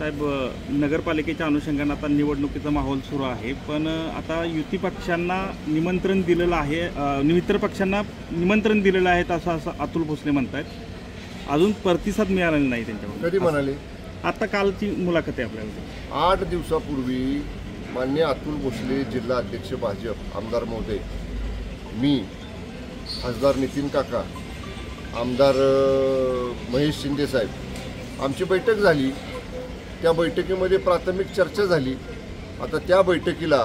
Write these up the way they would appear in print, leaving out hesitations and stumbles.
साहेब, नगरपालिकेच्या अनुषंगाने आता निवडणुकीचा माहोल सुरू आहे, पण आता युती पक्षांना निमंत्रण दिलेलं आहे, मित्र पक्षांना निमंत्रण दिलेलं आहे असं अतुल भोसले म्हणतात. अजून प्रतिसाद मिळालेला नाही त्यांच्याकडून. कधी म्हणाले? आता कालची मुलाखत आहे आपल्याकडे. 8 दिवसापूर्वी माननीय अतुल भोसले, जिल्हा अध्यक्ष भाजप, आमदार महोदय, मी, खासदार नितीन काका, आमदार महेश शिंदे साहेब, आमची बैठक झाली. त्या बैठकीमध्ये प्राथमिक चर्चा झाली. आता त्या बैठकीला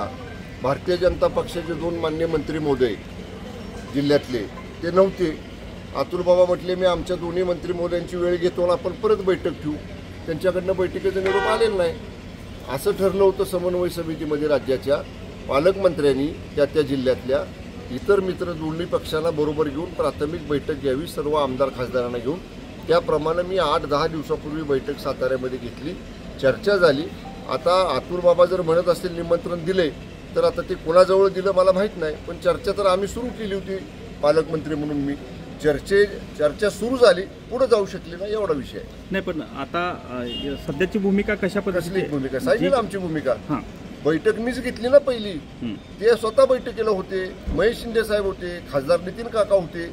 भारतीय जनता पक्षाचे 2 मान्य मंत्री महोदय जिल्ह्यातले ते नव्हते. अतुल बाबा म्हटले, मी आमच्या दोन्ही मंत्री महोदयांची वेळ घेतो आणि आपण परत बैठक ठेवू. त्यांच्याकडनं बैठकीचा निरोप आलेला नाही. असं ठरलं होतं समन्वय समितीमध्ये राज्याच्या पालकमंत्र्यांनी त्या जिल्ह्यातल्या इतर मित्र दोन्ही पक्षांना बरोबर घेऊन प्राथमिक बैठक घ्यावी, सर्व आमदार खासदारांना घेऊन. त्याप्रमाणे मी 8-10 दिवसापूर्वी बैठक साताऱ्यामध्ये घेतली, चर्चा झाली. आता अतुल बाबा जर म्हणत असतील निमंत्रण दिले, तर आता ते कोणाजवळ दिलं मला माहीत नाही, पण चर्चा तर आम्ही सुरू केली होती पालकमंत्री म्हणून. मी चर्चा सुरू झाली, पुढे जाऊ शकली नाही, एवढा विषय आहे. नाही, पण आता सध्याची भूमिका कशा पद्धतीने? भूमिका सांगितली आमची भूमिका. बैठक मीच घेतली ना पहिली. ते स्वतः बैठकीला होते, महेश शिंदे साहेब होते, खासदार नितीन काका होते,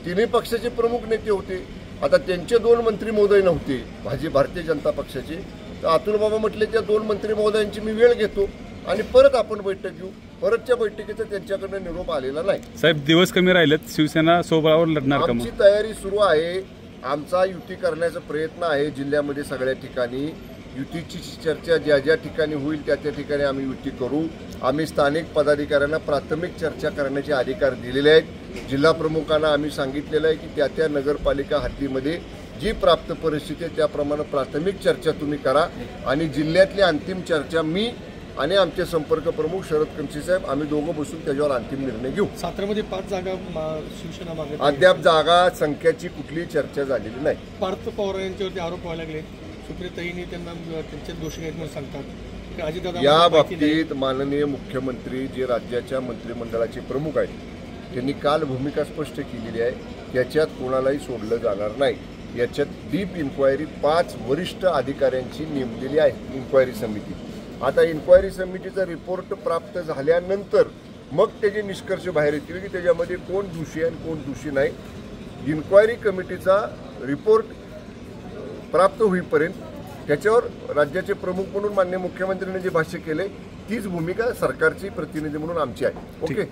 तिन्ही पक्षाचे प्रमुख नेते होते. आता त्यांचे 2 मंत्री महोदय नव्हते भारतीय जनता पक्षाचे, तर अतुल बाबा म्हटले त्या 2 मंत्री महोदयांची मी वेळ घेतो आणि परत आपण बैठक घेऊ. परतच्या बैठकीचा त्यांच्याकडनं निरोप आलेला नाही. साहेब, दिवस कमी राहिलेत, शिवसेना सोबळावर लढणार का? आमची तयारी सुरू आहे. आमचा युती करण्याचा प्रयत्न आहे जिल्ह्यामध्ये सगळ्या ठिकाणी. युतीची चर्चा ज्या ठिकाणी होईल त्या ठिकाणी आम्ही युती करू. आम्ही स्थानिक पदाधिकाऱ्यांना प्राथमिक चर्चा करण्याचे अधिकार दिलेले आहेत. जिल्हा प्रमुखांना आम्ही सांगितलेलं आहे की त्या नगरपालिका हद्दीमध्ये जी प्राप्त परिस्थिती आहे त्याप्रमाणे प्राथमिक चर्चा तुम्ही करा आणि जिल्ह्यातली अंतिम चर्चा मी आणि आमचे संपर्क प्रमुख शरद कंचे साहेब आम्ही दोघं बसून त्याच्यावर अंतिम निर्णय घेऊ. साताऱ्यामध्ये 5 जागा शिवसेना मागत, अद्याप जागा संख्याची कुठलीही चर्चा झालेली नाही. पार्थ पवार यांच्यावरती आरोप व्हायला लागले. सुप्रियाताईंनी त्यांना त्यांचे दोषी आहेत म्हणून सांगतात. या बाबतीत माननीय मुख्यमंत्री जे राज्याच्या मंत्रिमंडळाचे प्रमुख आहेत त्यांनी काल भूमिका स्पष्ट केलेली आहे. याच्यात कोणालाही सोडलं जाणार नाही. याच्यात डीप इन्क्वायरी 5 वरिष्ठ अधिकाऱ्यांची नेमलेली आहे इन्क्वायरी समिती. आता इन्क्वायरी समितीचा रिपोर्ट प्राप्त झाल्यानंतर मग त्याचे निष्कर्ष बाहेर येतील की त्याच्यामध्ये कोण दोषी आहे आणि कोण दोषी नाही. इन्क्वायरी कमिटीचा रिपोर्ट प्राप्त होईपर्यंत त्याच्यावर राज्याचे प्रमुख म्हणून माननीय मुख्यमंत्र्यांनी जे भाष्य केले तीच भूमिका सरकारची प्रतिनिधी म्हणून आमची आहे. ओके.